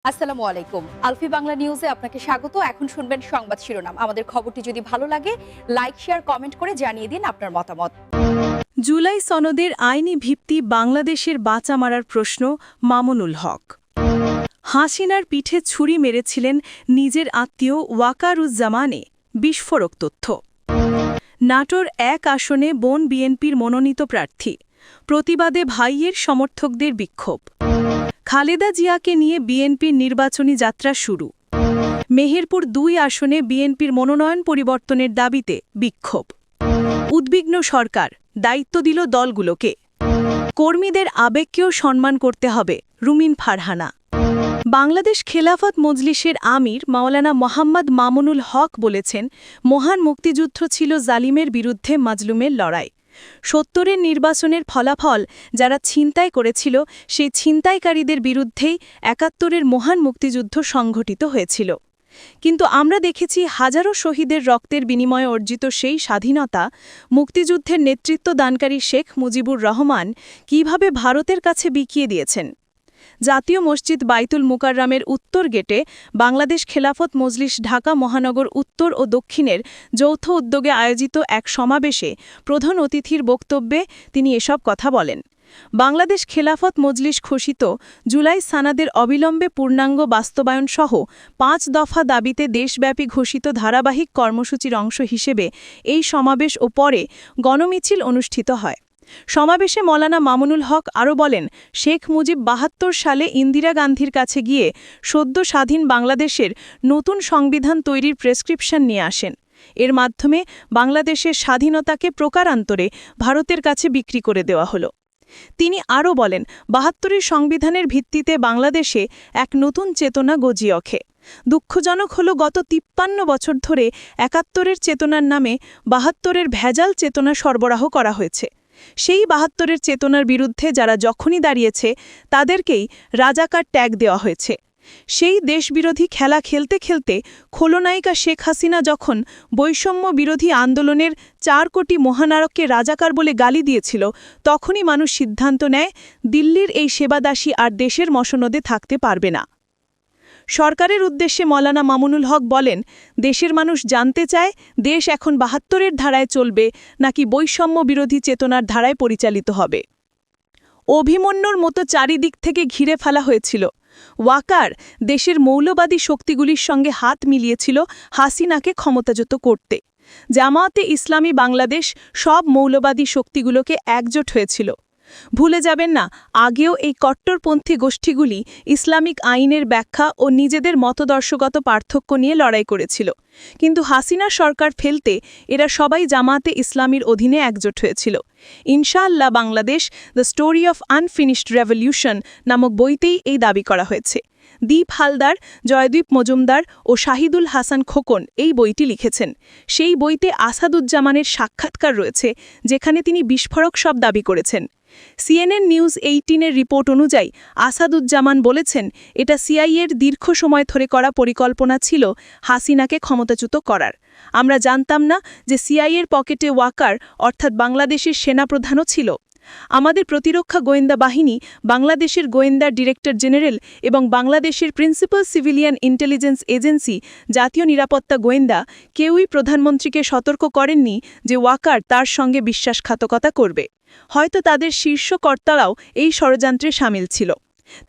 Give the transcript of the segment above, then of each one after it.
আসসালামু আলাইকুম। আলফি বাংলা নিউজে আপনাকে স্বাগত। এখন শুনবেন সংবাদ শিরোনাম। আমাদের খবরটি যদি ভালো লাগে লাইক, শেয়ার, কমেন্ট করে জানিয়ে দিন আপনার মতামত। জুলাই সনদের আইনি ভিত্তি বাংলাদেশের বাঁচা মারার প্রশ্ন মামুনুল হক। হাসিনার পিঠে ছুরি মেরেছিলেন নিজের আত্মীয় ওয়াকারুজ্জামানে, বিস্ফোরক তথ্য। নাটোর ১ আসনে বোন বিএনপির মনোনীত প্রার্থী, প্রতিবাদে ভাইয়ের সমর্থকদের বিক্ষোভ। খালেদা জিয়াকে নিয়ে বিএনপির নির্বাচনী যাত্রা শুরু। মেহেরপুর ২ আসনে বিএনপির মনোনয়ন পরিবর্তনের দাবিতে বিক্ষোভ। উদ্বিগ্ন সরকার, দায়িত্ব দিল দলগুলোকে। কর্মীদের আবেগকেও সম্মান করতে হবে, রুমিন ফারহানা। বাংলাদেশ খেলাফত মজলিসের আমির মাওলানা মোহাম্মদ মামুনুল হক বলেছেন, মহান মুক্তিযুদ্ধ ছিল জালিমের বিরুদ্ধে মাজলুমের লড়াই। ৭০-এর নির্বাচনের ফলাফল যারা ছিনতাই করেছিল, সেই ছিনতাইকারীদের বিরুদ্ধেই ৭১-এর মহান মুক্তিযুদ্ধ সংঘটিত হয়েছিল। কিন্তু আমরা দেখেছি হাজারো শহীদের রক্তের বিনিময়ে অর্জিত সেই স্বাধীনতা মুক্তিযুদ্ধের নেতৃত্ব দানকারী শেখ মুজিবুর রহমান কিভাবে ভারতের কাছে বিকিয়ে দিয়েছেন। জাতীয় মসজিদ বাইতুল মুকাররমের উত্তর গেটে বাংলাদেশ খেলাফত মজলিস ঢাকা মহানগর উত্তর ও দক্ষিণের যৌথ উদ্যোগে আয়োজিত এক সমাবেশে প্রধান অতিথির বক্তব্যে তিনি এসব কথা বলেন। বাংলাদেশ খেলাফত মজলিস ঘোষিত জুলাই সনদের অবিলম্বে পূর্ণাঙ্গ বাস্তবায়নসহ ৫ দফা দাবিতে দেশব্যাপী ঘোষিত ধারাবাহিক কর্মসূচির অংশ হিসেবে এই সমাবেশ ও পরে গণমিছিল অনুষ্ঠিত হয়। সমাবেশে মৌলানা মামুনুল হক আরও বলেন, শেখ মুজিব ৭২ সালে ইন্দিরা গান্ধীর কাছে গিয়ে সদ্য স্বাধীন বাংলাদেশের নতুন সংবিধান তৈরির প্রেসক্রিপশন নিয়ে আসেন। এর মাধ্যমে বাংলাদেশের স্বাধীনতাকে প্রকারান্তরে ভারতের কাছে বিক্রি করে দেওয়া হলো। তিনি আরও বলেন, ৭২-এর সংবিধানের ভিত্তিতে বাংলাদেশে এক নতুন চেতনা গজিয়ে ওঠে। দুঃখজনক হল গত ৫৩ বছর ধরে ৭১-এর চেতনার নামে ৭২-এর ভেজাল চেতনা সরবরাহ করা হয়েছে। সেই ৭২-এর চেতনার বিরুদ্ধে যারা যখনই দাঁড়িয়েছে তাদেরকেই রাজাকার ট্যাগ দেওয়া হয়েছে। সেই দেশবিরোধী খেলা খেলতে খেলতে খলনায়িকা শেখ হাসিনা যখন বৈষম্য বিরোধী আন্দোলনের ৪ কোটি মহানায়ককে রাজাকার বলে গালি দিয়েছিল, তখনই মানুষ সিদ্ধান্ত নেয় দিল্লির এই সেবাদাসী আর দেশের মসনদে থাকতে পারবে না। সরকারের উদ্দেশ্যে মৌলানা মামুনুল হক বলেন, দেশের মানুষ জানতে চায় দেশ এখন ৭২-এর ধারায় চলবে নাকি বৈষম্য বিরোধী চেতনার ধারায় পরিচালিত হবে। অভিমন্যুর মতো চারিদিক থেকে ঘিরে ফেলা হয়েছিল। ওয়াকার দেশের মৌলবাদী শক্তিগুলির সঙ্গে হাত মিলিয়েছিল হাসিনাকে ক্ষমতাচ্যুত করতে। জামায়াতে ইসলামী বাংলাদেশ সব মৌলবাদী শক্তিগুলোকে একজোট হয়েছিল। ভুলে যাবেন না, আগেও এই কট্টরপন্থী গোষ্ঠীগুলি ইসলামিক আইনের ব্যাখ্যা ও নিজেদের মতদর্শগত পার্থক্য নিয়ে লড়াই করেছিল। কিন্তু হাসিনা সরকার ফেলতে এরা সবাই জামায়াতে ইসলামীর অধীনে একজোট হয়েছিল। ইনশাআল্লাহ Bangladesh the story of unfinished revolution নামক বইতেই এই দাবি করা হয়েছে। দীপ হালদার, জয়দীপ মজুমদার ও শাহিদুল হাসান খোকন এই বইটি লিখেছেন। সেই বইতে আসাদুজ্জামানের সাক্ষাৎকার রয়েছে, যেখানে তিনি বিস্ফোরক সব দাবি করেছেন। CNN নিউজ 18-এর রিপোর্ট অনুযায়ী আসাদুজ্জামান বলেছেন, এটা সিআইএর দীর্ঘ সময় ধরে করা পরিকল্পনা ছিল হাসিনাকে ক্ষমতাচ্যুত করার। আমরা জানতাম না যে সিআইএর পকেটে ওয়াকার অর্থাৎ বাংলাদেশের সেনাপ্রধানও ছিল। আমাদের প্রতিরক্ষা গোয়েন্দা বাহিনী, বাংলাদেশের গোয়েন্দা ডিরেক্টর জেনারেল এবং বাংলাদেশের প্রিন্সিপাল সিভিলিয়ান ইন্টেলিজেন্স এজেন্সি জাতীয় নিরাপত্তা গোয়েন্দা কেউই প্রধানমন্ত্রীকে সতর্ক করেননি যে ওয়াকার তার সঙ্গে বিশ্বাসঘাতকতা করবে। হয়তো তাদের শীর্ষ কর্তারাও এই ষড়যন্ত্রে সামিল ছিল।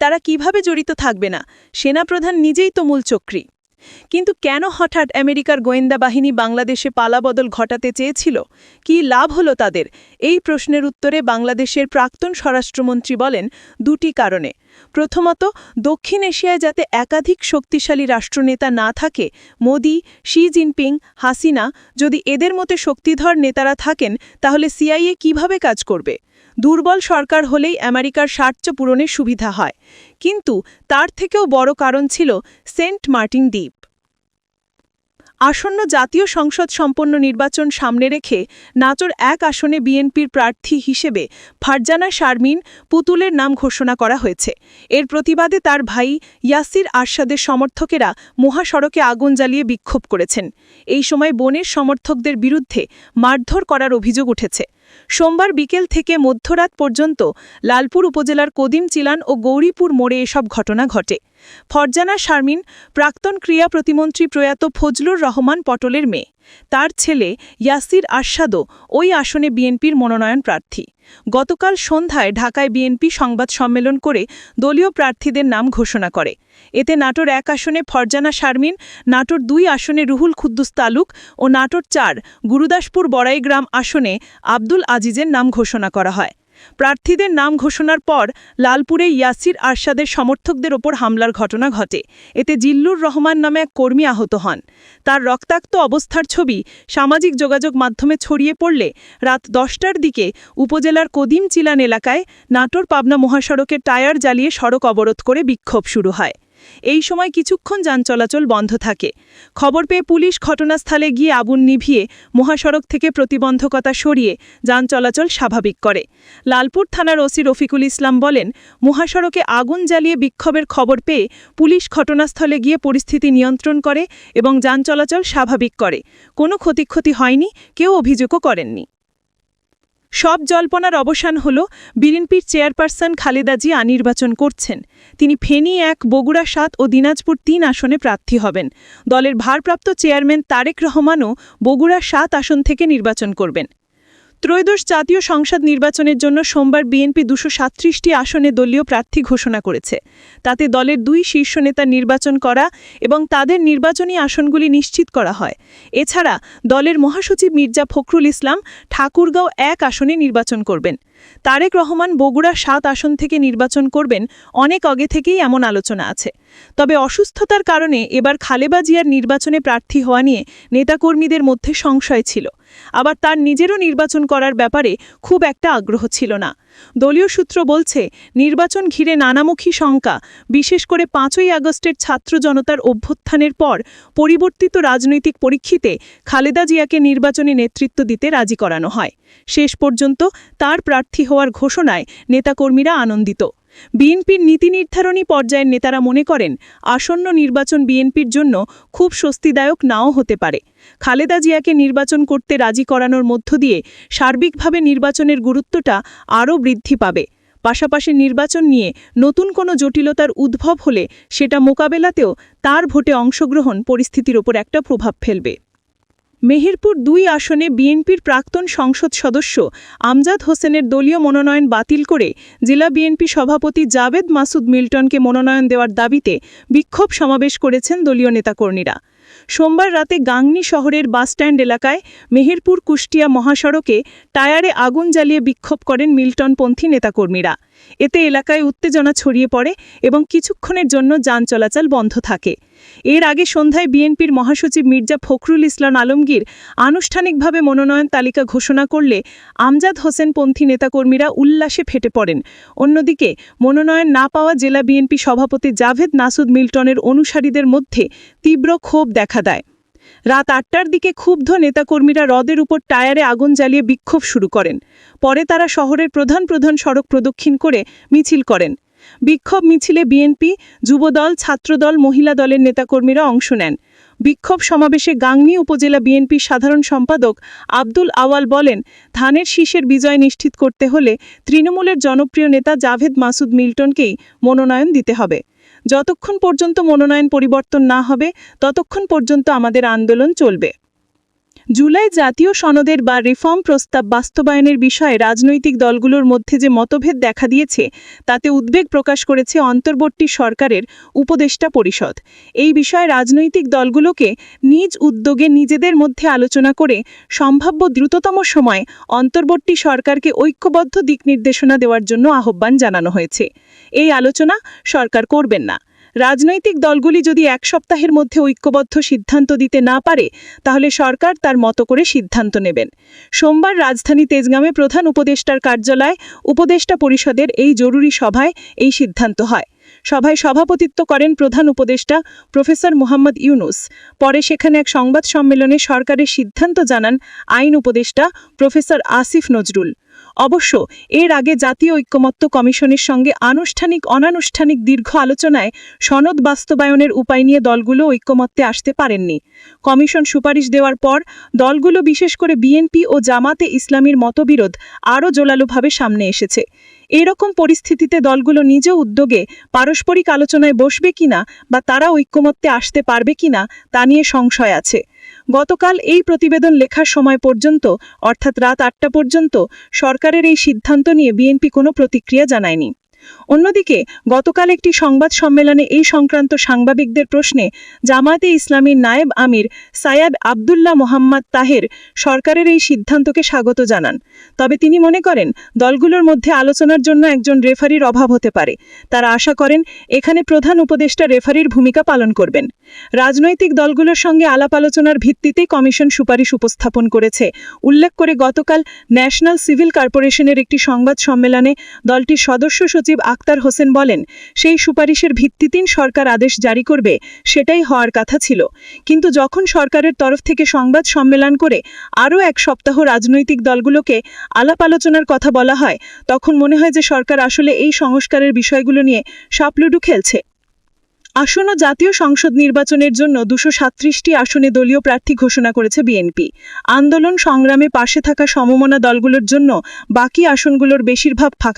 তারা কিভাবে জড়িত থাকবে না? সেনাপ্রধান নিজেই তো মূল চক্রী। কিন্তু কেন হঠাৎ আমেরিকার গোয়েন্দা বাহিনী বাংলাদেশে পালাবদল ঘটাতে চেয়েছিল? কি লাভ হলো তাদের? এই প্রশ্নের উত্তরে বাংলাদেশের প্রাক্তন স্বরাষ্ট্রমন্ত্রী বলেন, 2টি কারণে। প্রথমত, দক্ষিণ এশিয়ায় যাতে একাধিক শক্তিশালী রাষ্ট্রনেতা না থাকে, মোদি, শি জিনপিং, হাসিনা যদি এদের মতে শক্তিধর নেতারা থাকেন, তাহলে সিআইএ কিভাবে কাজ করবে? দুর্বল সরকার হলেই আমেরিকার স্বার্থ পূরণের সুবিধা হয়। কিন্তু তার থেকেও বড় কারণ ছিল সেন্ট মার্টিন দ্বীপ। আসন্ন জাতীয় সংসদ সম্পন্ন নির্বাচন সামনে রেখে নাটোর ১ আসনে বিএনপির প্রার্থী হিসেবে ফারজানা শারমিন পুতুলের নাম ঘোষণা করা হয়েছে। এর প্রতিবাদে তার ভাই ইয়াসির আরশাদের সমর্থকেরা মহাসড়কে আগুন জ্বালিয়ে বিক্ষোভ করেছেন। এই সময় বোনের সমর্থকদের বিরুদ্ধে মারধর করার অভিযোগ উঠেছে। সোমবার বিকেল থেকে মধ্যরাত পর্যন্ত লালপুর উপজেলার কদিম চিলান ও গৌরীপুর মোড়ে এসব ঘটনা ঘটে। ফরজানা শারমিন প্রাক্তন ক্রীড়া প্রতিমন্ত্রী প্রয়াত ফজলুর রহমান পটলের মেয়ে। তার ছেলে ইয়াসির আরশাদও ওই আসনে বিএনপির মনোনয়ন প্রার্থী। গতকাল সন্ধ্যায় ঢাকায় বিএনপি সংবাদ সম্মেলন করে দলীয় প্রার্থীদের নাম ঘোষণা করে। এতে নাটোর 1 আসনে ফরজানা শারমিন, নাটোর 2 আসনে রুহুল কুদ্দুস তালুক ও নাটোর 4 গুরুদাসপুর বড়াইগ্রাম আসনে আব্দুল আজিজের নাম ঘোষণা করা হয়। প্রার্থীদের নাম ঘোষণার পর লালপুরে ইয়াসির আরশাদের সমর্থকদের ওপর হামলার ঘটনা ঘটে। এতে জিল্লুর রহমান নামে এক কর্মী আহত হন। তার রক্তাক্ত অবস্থার ছবি সামাজিক যোগাযোগ মাধ্যমে ছড়িয়ে পড়লে রাত 10টার দিকে উপজেলার কদিম চিলান এলাকায় নাটোর পাবনা মহাসড়কের টায়ার জ্বালিয়ে সড়ক অবরোধ করে বিক্ষোভ শুরু হয়। এই সময় কিছুক্ষণ যান চলাচল বন্ধ থাকে। খবর পেয়ে পুলিশ ঘটনাস্থলে গিয়ে আগুন নিভিয়ে মহাসড়ক থেকে প্রতিবন্ধকতা সরিয়ে যান চলাচল স্বাভাবিক করে। লালপুর থানার ওসি রফিকুল ইসলাম বলেন, মহাসড়কে আগুন জ্বালিয়ে বিক্ষোভের খবর পেয়ে পুলিশ ঘটনাস্থলে গিয়ে পরিস্থিতি নিয়ন্ত্রণ করে এবং যান চলাচল স্বাভাবিক করে। কোনো ক্ষয়ক্ষতি হয়নি, কেউ অভিযোগও করেননি। সব জল্পনার অবসান হল বিএনপির চেয়ারপারসন খালেদা জিয়া নির্বাচন করছেন। তিনি ফেনী 1, বগুড়া 7 ও দিনাজপুর 3 আসনে প্রার্থী হবেন। দলের ভারপ্রাপ্ত চেয়ারম্যান তারেক রহমানও বগুড়া 7 আসন থেকে নির্বাচন করবেন। ত্রয়োদশ জাতীয় সংসদ নির্বাচনের জন্য সোমবার বিএনপি 237টি আসনে দলীয় প্রার্থী ঘোষণা করেছে। তাতে দলের 2 শীর্ষ নেতা নির্বাচন করা এবং তাদের নির্বাচনী আসনগুলি নিশ্চিত করা হয়। এছাড়া দলের মহাসচিব মির্জা ফখরুল ইসলাম ঠাকুরগাঁও 1 আসনে নির্বাচন করবেন। তারেক রহমান বগুড়া 7 আসন থেকে নির্বাচন করবেন অনেক আগে থেকেই এমন আলোচনা আছে। তবে অসুস্থতার কারণে এবার খালেদা জিয়ার নির্বাচনে প্রার্থী হওয়া নিয়ে নেতাকর্মীদের মধ্যে সংশয় ছিল। আবার তার নিজেরও নির্বাচন করার ব্যাপারে খুব একটা আগ্রহ ছিল না। দলীয় সূত্র বলছে, নির্বাচন ঘিরে নানামুখী শঙ্কা, বিশেষ করে 5ই আগস্টের ছাত্র জনতার অভ্যুত্থানের পর পরিবর্তিত রাজনৈতিক পরিপ্রেক্ষিতে খালেদা জিয়াকে নির্বাচনী নেতৃত্ব দিতে রাজি করানো হয়। শেষ পর্যন্ত তার প্রার্থী হওয়ার ঘোষণায় নেতাকর্মীরা আনন্দিত। বিএনপির নীতি নির্ধারণী পর্যায়ের নেতারা মনে করেন, আসন্ন নির্বাচন বিএনপির জন্য খুব স্বস্তিদায়ক নাও হতে পারে। খালেদা জিয়াকে নির্বাচন করতে রাজি করানোর মধ্য দিয়ে সার্বিকভাবে নির্বাচনের গুরুত্বটা আরও বৃদ্ধি পাবে। পাশাপাশি নির্বাচন নিয়ে নতুন কোনো জটিলতার উদ্ভব হলে সেটা মোকাবেলাতেও তার ভোটে অংশগ্রহণ পরিস্থিতির ওপর একটা প্রভাব ফেলবে। মেহেরপুর 2 আসনে বিএনপির প্রাক্তন সংসদ সদস্য আমজাদ হোসেনের দলীয় মনোনয়ন বাতিল করে জেলা বিএনপি সভাপতি জাভেদ মাসুদ মিল্টনকে মনোনয়ন দেওয়ার দাবিতে বিক্ষোভ সমাবেশ করেছেন দলীয় নেতাকর্মীরা। সোমবার রাতে গাংনী শহরের বাসস্ট্যান্ড এলাকায় মেহেরপুর কুষ্টিয়া মহাসড়কে টায়ারে আগুন জ্বালিয়ে বিক্ষোভ করেন মিল্টনপন্থী নেতাকর্মীরা। এতে এলাকায় উত্তেজনা ছড়িয়ে পড়ে এবং কিছুক্ষণের জন্য যান চলাচল বন্ধ থাকে। এর আগে সন্ধ্যায় বিএনপির মহাসচিব মির্জা ফখরুল ইসলাম আলমগীর আনুষ্ঠানিকভাবে মনোনয়ন তালিকা ঘোষণা করলে আমজাদ হোসেনপন্থী নেতাকর্মীরা উল্লাসে ফেটে পড়েন। অন্যদিকে মনোনয়ন না পাওয়া জেলা বিএনপি সভাপতি জাভেদ মাসুদ মিল্টনের অনুসারীদের মধ্যে তীব্র ক্ষোভ দেখা দেয়। রাত 8টার দিকে ক্ষুব্ধ নেতাকর্মীরা রদের উপর টায়ারে আগুন জ্বালিয়ে বিক্ষোভ শুরু করেন। পরে তারা শহরের প্রধান সড়ক প্রদক্ষিণ করে মিছিল করেন। বিক্ষোভ মিছিলে বিএনপি, যুবদল, ছাত্রদল, মহিলা দলের নেতাকর্মীরা অংশ নেন। বিক্ষোভ সমাবেশে গাংনী উপজেলা বিএনপির সাধারণ সম্পাদক আব্দুল আওয়াল বলেন, ধানের শীষের বিজয় নিশ্চিত করতে হলে তৃণমূলের জনপ্রিয় নেতা জাভেদ মাসুদ মিল্টনকেই মনোনয়ন দিতে হবে। যতক্ষণ পর্যন্ত মনোনয়ন পরিবর্তন না হবে ততক্ষণ পর্যন্ত আমাদের আন্দোলন চলবে। জুলাই জাতীয় সনদের বা রিফর্ম প্রস্তাব বাস্তবায়নের বিষয়ে রাজনৈতিক দলগুলোর মধ্যে যে মতভেদ দেখা দিয়েছে তাতে উদ্বেগ প্রকাশ করেছে অন্তর্বর্তী সরকারের উপদেষ্টা পরিষদ। এই বিষয়ে রাজনৈতিক দলগুলোকে নিজ উদ্যোগে নিজেদের মধ্যে আলোচনা করে সম্ভাব্য দ্রুততম সময়ে অন্তর্বর্তী সরকারকে ঐক্যবদ্ধ দিক নির্দেশনা দেওয়ার জন্য আহ্বান জানানো হয়েছে। এই আলোচনা সরকার করবেন না। রাজনৈতিক দলগুলি যদি 1 সপ্তাহের মধ্যে ঐক্যবদ্ধ সিদ্ধান্ত দিতে না পারে তাহলে সরকার তার মতো করে সিদ্ধান্ত নেবেন। সোমবার রাজধানী তেজগাঁওয়ে প্রধান উপদেষ্টার কার্যালয়ে উপদেষ্টা পরিষদের এই জরুরি সভায় এই সিদ্ধান্ত হয়। সভায় সভাপতিত্ব করেন প্রধান উপদেষ্টা প্রফেসর মোহাম্মদ ইউনুস। পরে সেখানে এক সংবাদ সম্মেলনে সরকারের সিদ্ধান্ত জানান আইন উপদেষ্টা প্রফেসর আসিফ নজরুল। অবশ্য এর আগে জাতীয় ঐক্যমত্য কমিশনের সঙ্গে আনুষ্ঠানিক অনানুষ্ঠানিক দীর্ঘ আলোচনায় সনদ বাস্তবায়নের উপায় নিয়ে দলগুলো ঐক্যমত্যে আসতে পারেননি। কমিশন সুপারিশ দেওয়ার পর দলগুলো বিশেষ করে বিএনপি ও জামাতে ইসলামীর মতবিরোধ আরও জোরালোভাবে সামনে এসেছে। এরকম পরিস্থিতিতে দলগুলো নিজ উদ্যোগে পারস্পরিক আলোচনায় বসবে কিনা বা তারা ঐক্যমত্যে আসতে পারবে কিনা তা নিয়ে সংশয় আছে। গতকাল এই প্রতিবেদন লেখার সময় পর্যন্ত অর্থাৎ রাত ৮টা পর্যন্ত সরকারের এই সিদ্ধান্ত নিয়ে বিএনপি কোনো প্রতিক্রিয়া জানায়নি। অন্যদিকে গতকাল একটি সংবাদ সম্মেলনে এই সংক্রান্ত সাংবাদিকদের প্রশ্নে জামায়াতে ইসলামীর নায়েব আমির সাইয়্যিদ আব্দুল্লাহ মোহাম্মদ তাহের সরকারের এই সিদ্ধান্তকে স্বাগত জানান। তবে তিনি মনে করেন দলগুলোর মধ্যে আলোচনার জন্য একজন রেফারির অভাব হতে পারে। তারা আশা করেন এখানে প্রধান উপদেষ্টা রেফারির ভূমিকা পালন করবেন। রাজনৈতিক দলগুলোর সঙ্গে আলাপ আলোচনার ভিত্তিতেই কমিশন সুপারিশ উপস্থাপন করেছে উল্লেখ করে গতকাল ন্যাশনাল সিভিল কর্পোরেশনের একটি সংবাদ সম্মেলনে দলটির সদস্য সচিব আক্তার হোসেন বলেন, সেই সুপারিশের ভিত্তিতেই সরকার আদেশ জারি করবে, সেটাই হওয়ার কথা ছিল। কিন্তু যখন সরকারের তরফ থেকে সংবাদ সম্মেলন করে আরও এক সপ্তাহ রাজনৈতিক দলগুলোকে আলাপ আলোচনার কথা বলা হয়, তখন মনে হয় যে সরকার আসলে এই সংস্কারের বিষয়গুলো নিয়ে সাপলুডু খেলছে। আসন্ন জাতীয় সংসদ নির্বাচনের জন্য ২৩৭টি আসনে দলীয় প্রার্থী ঘোষণা করেছে বিএনপি। আন্দোলন সংগ্রামে পাশে থাকা সমমনা দলগুলোর জন্য বাকি আসনগুলোর বেশিরভাগ ফাঁকা